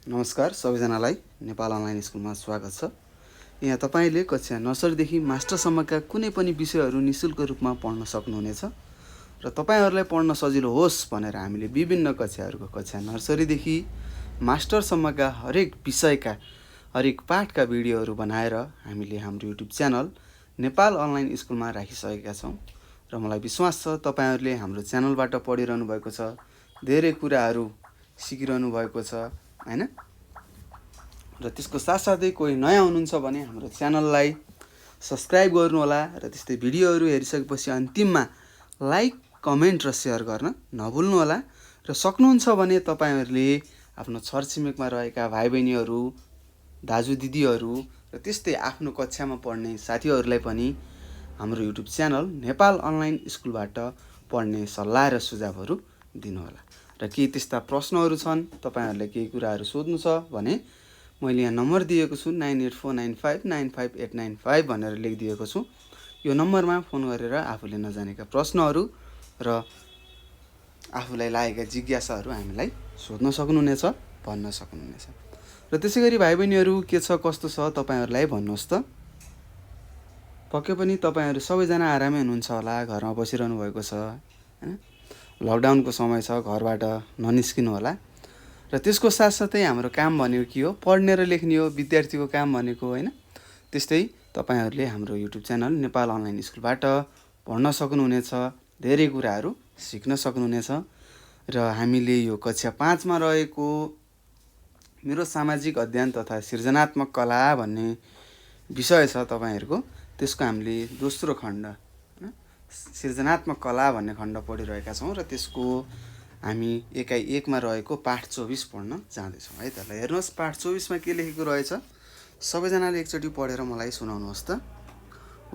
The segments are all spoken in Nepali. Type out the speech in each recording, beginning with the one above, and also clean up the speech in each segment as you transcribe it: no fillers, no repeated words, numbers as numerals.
नमस्कार सबैजनालाई नेपाल अनलाइन स्कुलमा स्वागत छ। यहाँ तपाईले कक्षा नर्सरीदेखि मास्टरसम्मका कुनै पनि विषयहरू निशुल्क रूपमा पढ्न सक्नुहुनेछ र तपाईहरुलाई पढ्न सजिलो होस् भनेर हामीले विभिन्न कक्षाहरूको कक्षा नर्सरीदेखि मास्टरसम्मका हरेक विषयका हरेक पाठका भिडियोहरू बनाएर हामीले हाम्रो युट्युब च्यानल नेपाल अनलाइन स्कुलमा राखिसकेका छौं र मलाई विश्वास छ तपाईहरुले हाम्रो च्यानलबाट पढिरहनु भएको छ, धेरै कुराहरू सिकिरहनु भएको छ हैन। र त्यसको साथसाथै कोही नयाँ हुनुहुन्छ भने हाम्रो च्यानललाई सब्स्क्राइब गर्नु होला र त्यस्तै भिडियोहरू हेरिसकेपछि अन्तिममा लाइक, कमेन्ट र शेयर गर्न नभुल्नु होला र सक्नुहुन्छ भने तपाईहरुले आफ्नो छरछिमेकमा रहेका भाइबहिनीहरू, दाजुदिदीहरू र त्यस्तै आफ्नो कक्षामा पढ्ने साथीहरूलाई पनि हाम्रो युट्युब च्यानल नेपाल अनलाइन स्कुलबाट पढ्ने सल्लाह र सुझावहरू दिनु होला। र केही त्यस्ता प्रश्नहरू छन्, तपाईहरुले केही कुराहरू सोध्नु छ भने मैले यहाँ नम्बर दिएको छु 9849595895 भनेर लेखिदिएको छु। यो नम्बरमा फोन गरेर आफूले नजानेका प्रश्नहरू र आफूलाई लागेका जिज्ञासाहरू हामीलाई सोध्न सक्नुहुनेछ, भन्न सक्नुहुनेछ। र त्यसैगरी भाइबहिनीहरू के छ कस्तो छ तपाईहरुलाई भन्नुहोस् त। पक्कै पनि तपाईहरु सबैजना आरामै हुनुहुन्छ होला, घरमा बसिरहनु भएको छ हैन। लकडाउनको समय छ, घरबाट ननिस्किनु होला। र त्यसको साथसाथै हाम्रो काम भनेको के हो? पढ्ने र लेख्ने हो, विद्यार्थीको काम भनेको हैन। त्यस्तै तपाईहरुले हाम्रो युट्युब च्यानल नेपाल अनलाइन स्कुलबाट पढ्न सक्नुहुनेछ, धेरै कुराहरू सिक्न सक्नुहुनेछ। र हामीले यो कक्षा 5 मा रहेको मेरो सामाजिक अध्ययन तथा सृजनात्मक कला भन्ने विषय छ तपाईहरुको, त्यसको हामीले दोस्रो खण्ड हैन सृजनात्मक कला भन्ने खण्ड पढिरहेका छौं र त्यसको हामी एकाइ 1 मा रहेको पाठ 24 पढ्न जाँदैछौँ है त। ल हेर्नुहोस् पाठ 24 मा के लेखेको रहेछ, सबैजनाले एकचोटि पढेर मलाई सुनाउनुहोस् त।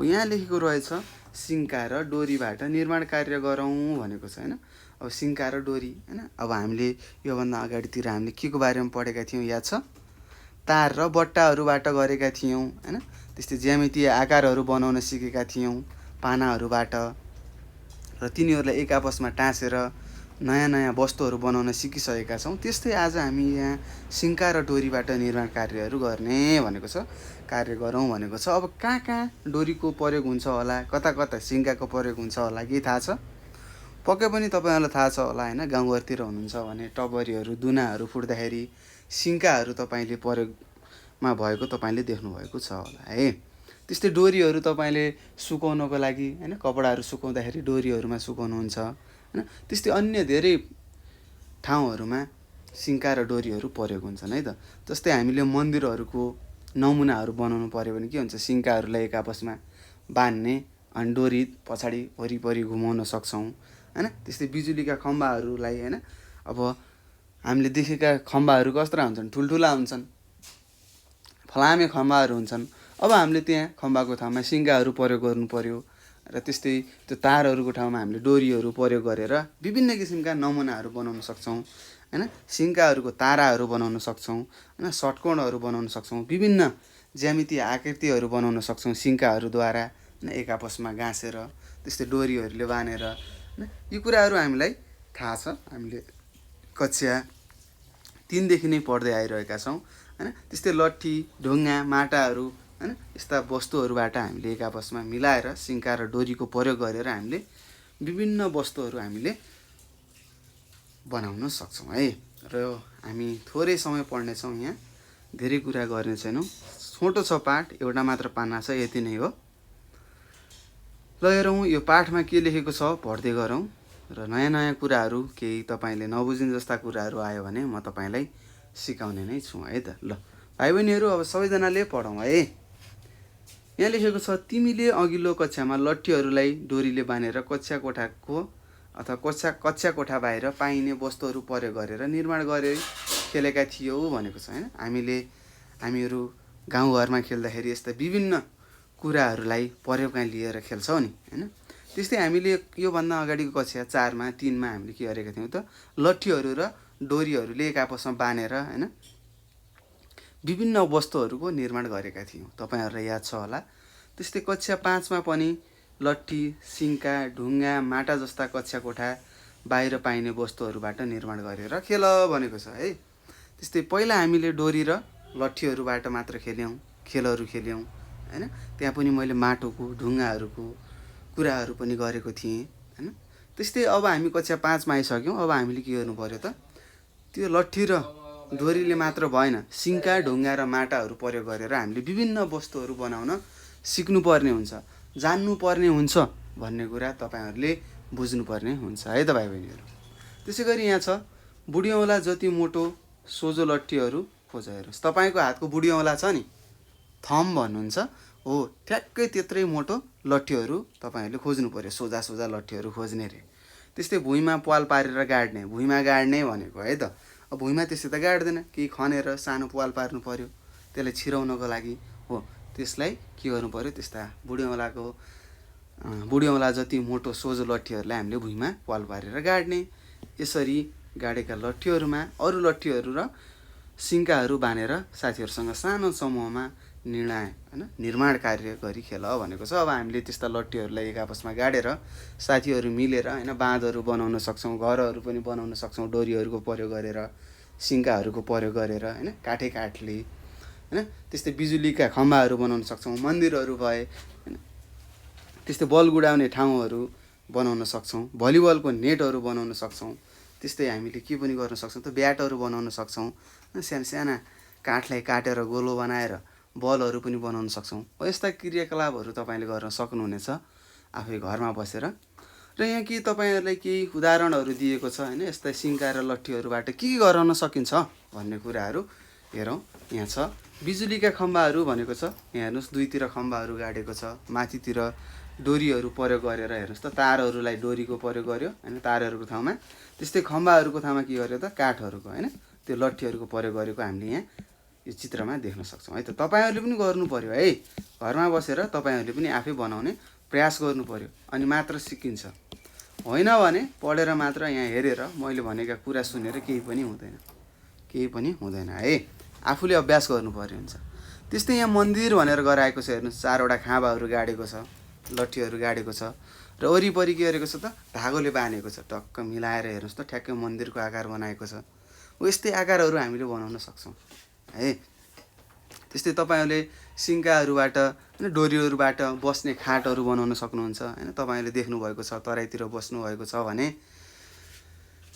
यहाँ लेखेको रहेछ सिङ्का र डोरीबाट निर्माण कार्य गरौँ भनेको छ हैन। अब सिङ्का र डोरी हैन, अब हामीले योभन्दा अगाडितिर हामीले के को बारेमा पढेका थियौं याद छ? तार र बट्टाहरूबाट गरेका थियौं हैन। त्यस्तै ज्यामितीय आकारहरू बनाउन सिकेका थियौं पानाहरूबाट र तिनीहरूलाई एक आपसमा टाँसेर नयाँ नयाँ वस्तुहरू बनाउन सिकिसकेका छौं। त्यस्तै आज हामी यहाँ सिङ्का र डोरीबाट निर्माण कार्यहरू गर्ने भनेको छ, कार्य गरौँ भनेको छ। अब कहाँ डोरीको प्रयोग हुन्छ होला, कता कता सिङ्काको प्रयोग हुन्छ होला, के थाहा छ? पक्कै पनि तपाईहरुलाई थाहा छ होला हैन। गाउँघरतिर हुनुहुन्छ भने टबरीहरू, दुनाहरू फुट्दाखेरि सिङ्काहरू तपाईले प्रयोगमा भएको तपाईले देख्नु भएको छ होला है। त्यस्तै डोरीहरू तपाईले सुकाउनको लागि हैन, कपडाहरू सुकाउँदाखेरि डोरीहरूमा सुकाउनुहुन्छ हैन। त्यस्तै अन्य धेरै ठाउँहरूमा सिङ्का र डोरीहरू प्रयोग हुन्छन् है त। जस्तै हामीले मन्दिरहरूको नमुनाहरू बनाउनु पर्यो भने के हुन्छ, सिङ्काहरूलाई एक आपसमा बान्ने अनि डोरी पछाडि वरिपरि घुमाउन सक्छौं हैन। त्यस्तै बिजुलीका खम्बाहरूलाई हैन, अब हामीले देखेका खम्बाहरू कस्ता हुन्छन्, ठुलठुला हुन्छन्, फलामे खम्बाहरू हुन्छन्। अब हामीले त्यहाँ खम्बाको ठाउँमा सिङ्काहरू प्रयोग गर्नु पर्यो र त्यस्तै त्यो तारहरूको ठाउँमा हामीले डोरीहरू प्रयोग गरेर विभिन्न किसिमका नमुनाहरू बनाउन सक्छौं हैन। सिङ्काहरूको ताराहरू बनाउन सक्छौं हैन, षट्कोणहरू बनाउन सक्छौं, विभिन्न ज्यामितीय आकृतिहरू बनाउन सक्छौं सिङ्काहरूद्वारा हैन, एक आपसमा गाँसेर त्यस्तै डोरीहरूले बानेर हैन। यी कुराहरू हामीलाई थाहा छ, हामीले कक्षा 3 देखि नै पढ्दै आइरहेका छौं हैन। त्यस्तै लट्ठी, ढुङ्गा, माटाहरू हैन, यस्ता वस्तुहरूबाट हामीले एक आपसमा मिलाएर सिङ्का र डोरीको प्रयोग गरेर हामीले विभिन्न वस्तुहरू हामीले बनाउन सक्छौं है। र हामी थोरै समय पढ्ने छौं, यहाँ धेरै कुरा गर्ने छैनौं। छोटो छ पाठ, एउटा मात्र पाना छ, यति नै हो। ल हेरौँ यो पाठमा के लेखेको छ, पढ्दै गरौँ र नयाँ नयाँ कुराहरू केही तपाईले नबुझिन जस्ता कुराहरू आयो भने म तपाईलाई सिकाउने नै छु है त। ल भाइबहिनीहरू अब सबैजनाले पढौँ है। यहाँ लेखेको छ तिमीले अघिल्लो कक्षामा लट्ठीहरूलाई डोरीले बानेर कक्षा कोठाको अथवा कक्षा कोठा बाहिर पाइने वस्तुहरू प्रयोग गरेर निर्माण गरे खेलेका थियौ भनेको छ हैन। हामीहरू गाउँघरमा खेल्दाखेरि यस्ता विभिन्न कुराहरूलाई प्रयोगमा लिएर खेल्छौं नि हैन। त्यस्तै हामीले योभन्दा अगाडिको कक्षा 4 मा 3 मा हामीले के गरेका थियौं त, लट्ठीहरू र डोरीहरूले एक आपसमा बानेर हैन विभिन्न वस्तुहरूको निर्माण गरेका थियौं, तपाईहरुलाई याद छ होला। त्यस्तै कक्षा 5 मा पनि लट्ठी, सिङ्का, ढुङ्गा, माटा जस्ता कक्षा कोठा बाहिर पाइने वस्तुहरूबाट निर्माण गरेर खेल भनेको छ है। त्यस्तै पहिला हामीले डोरी र लट्ठीहरूबाट मात्र खेलहरू खेल्यौँ हैन। त्यहाँ पनि मैले माटोको ढुङ्गाहरूको कुराहरू पनि गरेको थिएँ हैन। त्यस्तै अब हामी कक्षा 5 मा आइसक्यौँ। अब हामीले के गर्नु पर्यो त, त्यो लट्ठी र डोरीले मात्र भएन, सिङ्का ढुङ्गा र माटाहरू प्रयोग गरेर हामीले विभिन्न वस्तुहरू बनाउन सिक्नुपर्ने हुन्छ, जान्नुपर्ने हुन्छ भन्ने कुरा तपाईँहरूले बुझ्नुपर्ने हुन्छ है त भाइ बहिनीहरू। त्यसै गरी यहाँ छ बुढी औँला जति मोटो सोझो लट्ठीहरू खोज हेर्नुहोस्। तपाईँको हातको बुढी औँला छ नि, थम भन्नुहुन्छ हो, ठ्याक्कै त्यत्रै मोटो लट्ठीहरू तपाईँहरूले खोज्नु पर्यो, सोझा सोझा लट्ठीहरू खोज्ने रे। त्यस्तै भुइँमा पाल पारेर गाड्ने, भुइँमा गाड्ने भनेको है त, अब भुइँमा त्यसै त गाड्दैन, केही खनेर सानो पाल पार्नु पर्यो त्यसलाई छिराउनको लागि हो। त्यसलाई के गर्नु पर्यो, त्यस्ता बुढी औँला जति मोटो सोझो लट्ठीहरूलाई हामीले भुइँमा पाल पारेर गाड्ने। यसरी गाडेका लट्ठीहरूमा अरू लट्ठीहरू र सिङ्काहरू बाँधेर साथीहरूसँग सानो समूहमा निर्माण कार्य गरी खेल भनेको छ। अब हामीले त्यस्ता लट्ठीहरूलाई एक आपसमा गाडेर साथीहरू मिलेर हैन बाँधहरू बनाउन सक्छौँ, घरहरू पनि बनाउन सक्छौँ, डोरीहरूको प्रयोग गरेर, सिङ्काहरूको प्रयोग गरेर हैन, काठले हैन। त्यस्तै बिजुलीका खम्बाहरू बनाउन सक्छौँ, मन्दिरहरू भए हैन, त्यस्तै बल गुडाउने ठाउँहरू बनाउन सक्छौँ, भलिबलको नेटहरू बनाउन सक्छौँ। त्यस्तै हामीले के पनि गर्न सक्छौँ त, ब्याटहरू बनाउन सक्छौँ, साना काठलाई काटेर गोलो बनाएर बलहरू पनि बनाउन सक्छौँ। यस्ता क्रियाकलापहरू तपाईँले गर्न सक्नुहुनेछ आफै घरमा बसेर। र यहाँ के तपाईँहरूलाई केही उदाहरणहरू दिएको छ हैन, यस्ता सिङ्का र लट्ठीहरूबाट के गराउन सकिन्छ भन्ने कुराहरू हेरौँ। यहाँ छ बिजुलीका खम्बाहरू भनेको छ, यहाँ हेर्नुहोस् दुईतिर खम्बाहरू गाडेको छ, माथितिर डोरीहरू प्रयोग गरेर हेर्नुहोस् त, तारहरूलाई डोरीको प्रयोग गर्यो हैन तारहरूको ठाउँमा। त्यस्तै खम्बाहरूको ठाउँमा के गर्यो त, काठहरूको हैन त्यो लट्ठीहरूको प्रयोग गरेको हामीले यहाँ यो चित्रमा देख्न सक्छौँ है त। तपाईँहरूले पनि गर्नु पर्यो है, घरमा बसेर तपाईँहरूले पनि आफै बनाउने प्रयास गर्नु पर्यो, अनि मात्र सिकिन्छ। होइन भने पढेर मात्र यहाँ हेरेर मैले भनेका कुरा सुनेर केही पनि हुँदैन है, आफूले अभ्यास गर्नु पर्यो हुन्छ। त्यस्तै यहाँ मन्दिर भनेर गराएको छ हेर्नुहोस्, 4वटा खाँबाहरू गाडेको छ, लट्ठीहरू गाडेको छ र वरिपरि के गरेको छ त, धागोले बाँधेको छ, टक्क मिलाएर हेर्नुहोस् त ठ्याक्कै मन्दिरको आकार बनाएको छ। यस्तै आकारहरू हामीले बनाउन सक्छौँ है। त्यस्तै तपाईँहरूले सिङ्काहरूबाट हैन डोरीहरूबाट बस्ने खाटहरू बनाउन सक्नुहुन्छ हैन। तपाईँले देख्नुभएको छ, तराईतिर बस्नुभएको छ भने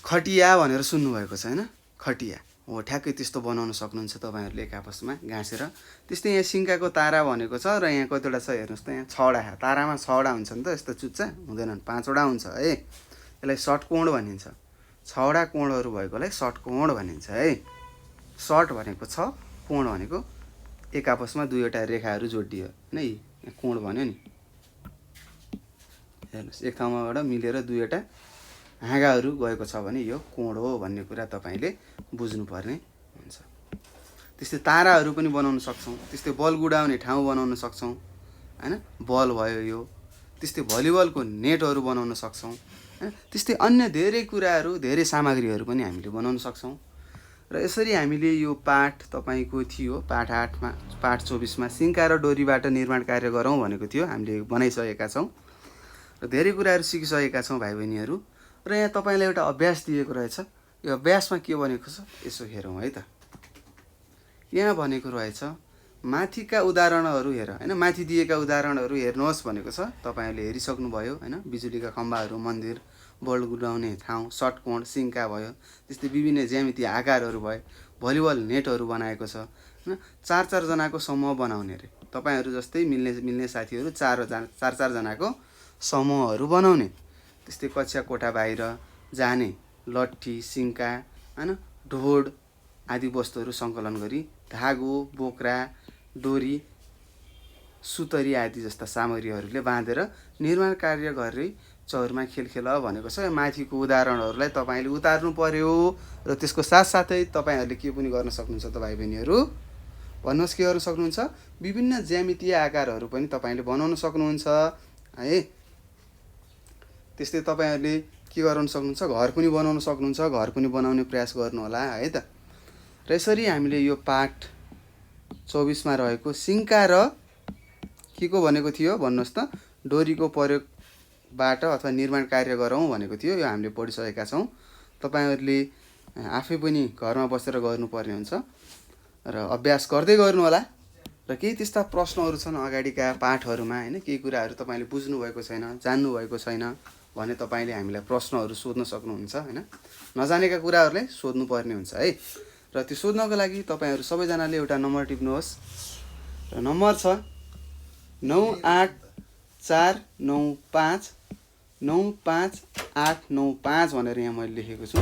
खटिया भनेर सुन्नुभएको छ हैन, खटिया हो, ठ्याक्कै त्यस्तो बनाउन सक्नुहुन्छ तपाईँहरूले एक आपसमा गाँसेर। त्यस्तै यहाँ सिङ्काको तारा भनेको छ र यहाँ कतिवटा छ हेर्नुहोस् त, यहाँ 6वटा, तारामा 6वटा हुन्छ नि त, यस्तो चुच्चा हुँदैनन्, 5वटा हुन्छ है। यसलाई षट्कोण भनिन्छ, 6वटा कोणहरू भएकोलाई षट्कोण भनिन्छ है। षट भनेको 6, कोण भनेको एक आपसमा दुईवटा रेखाहरू जोडियो हैन, यहाँ कोण भन्यो नि, हेर्नुहोस् एक ठाउँबाट मिलेर दुईवटा हाँगाहरू गएको छ भने यो कोण हो भन्ने कुरा तपाईँले बुझ्नुपर्ने हुन्छ। त्यस्तै ताराहरू पनि बनाउन सक्छौँ, त्यस्तै बल गुडाउने ठाउँ बनाउन सक्छौँ हैन, बल भयो यो। त्यस्तै भलिबलको नेटहरू बनाउन सक्छौँ हैन। त्यस्तै अन्य धेरै कुराहरू, धेरै सामग्रीहरू पनि हामीले बनाउन सक्छौँ। र यसरी हामीले यो पाठ तपाईँको थियो पाठ 8मा, पाठ 24मा सिङ्का र डोरीबाट निर्माण कार्य गरौँ भनेको थियो, हामीले बनाइसकेका छौँ र धेरै कुराहरू सिकिसकेका छौँ भाइ बहिनीहरू। र यहाँ तपाईँलाई एउटा अभ्यास दिएको रहेछ, यो अभ्यासमा के भनेको छ यसो हेरौँ है त। यहाँ भनेको रहेछ माथिका उदाहरणहरू हेर हैन, माथि दिएका उदाहरणहरू हेर्नुहोस् भनेको छ, तपाईँहरूले हेरिसक्नुभयो हैन। बिजुलीका खम्बाहरू, मन्दिर, बल गुडाउने ठाउँ, षट्कोण, सिङ्का भयो, त्यस्तै विभिन्न ज्यामितीय आकारहरू भयो, भलिबल नेटहरू बनाएको छ हैन। 4-4 जनाको समूह बनाउने रे, तपाईँहरू जस्तै मिल्ने साथीहरू 4 जनाको समूहहरू बनाउने। त्यस्तै कक्षा कोठा बाहिर जाने लट्ठी, सिङ्का हैन, ढोड आदि वस्तुहरू सङ्कलन गरी धागो, बोक्रा, डोरी, सुतरी आदि जस्ता सामग्रीहरूले बाँधेर निर्माण कार्य गरी चौरमा खेल भनेको छ। माथिको उदाहरणहरूलाई तपाईँले उतार्नु पर्यो र त्यसको साथसाथै तपाईँहरूले के पनि गर्न सक्नुहुन्छ त भाइ बहिनीहरू, भन्नुहोस् के गर्न सक्नुहुन्छ, विभिन्न ज्यामितीय आकारहरू पनि तपाईँले बनाउन सक्नुहुन्छ है। त्यस्तै तपाईँहरूले के गर्न सक्नुहुन्छ, घर पनि बनाउन सक्नुहुन्छ, घर पनि बनाउने प्रयास गर्नु होला है त। र यसरी हामीले यो पाठ 24मा रहेको सिङ्का र के को भनेको थियो भन्नुहोस् त, डोरीको प्रयोगबाट अथवा निर्माण कार्य गरौँ भनेको थियो, यो हामीले पढिसकेका छौँ। तपाईँहरूले आफै पनि घरमा बसेर गर्नुपर्ने हुन्छ र अभ्यास गर्दै गर्नु होला र केही त्यस्ता प्रश्नहरू छन् अगाडिका पाठहरूमा हैन केही कुराहरू तपाईले बुझ्नु भएको छैन जान्नु भएको छैन भने तपाईले हामीलाई प्रश्नहरू सोध्न सक्नुहुन्छ हैन नजानेका कुराहरूलाई सोध्नु पर्ने हुन्छ है र त्यो सोध्नको लागि तपाईहरु सबैजनाले एउटा नम्बर टिप्नुहोस् र नम्बर छ 9849595895 भनेर यहाँ मैले लेखेको छु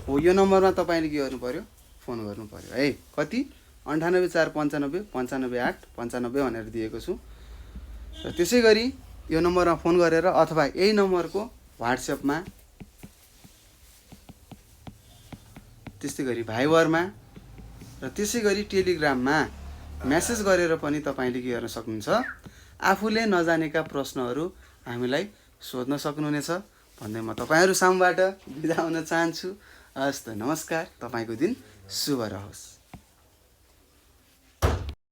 हो यो नम्बरमा तपाईले के गर्नु पर्यो फोन गर्नु पर्यो है कति 9849595895 भनेर दिएको छु र त्यसैगरी यो नम्बरमा फोन गरेर अथवा यही नम्बरको WhatsAppमा त्यसैगरी भाइबरमा र त्यसैगरी टेलिग्राममा मेसेज गरेर पनि तपाईले के गर्न सक्नुहुन्छ आफूले नजानेका प्रश्नहरू हामीलाई सोध्न सक्नुहुनेछ भन्दै म तपाईहरु सामबाट बिदा हुन चाहन्छु हस्त नमस्कार तपाईको दिन शुभ रहोस्।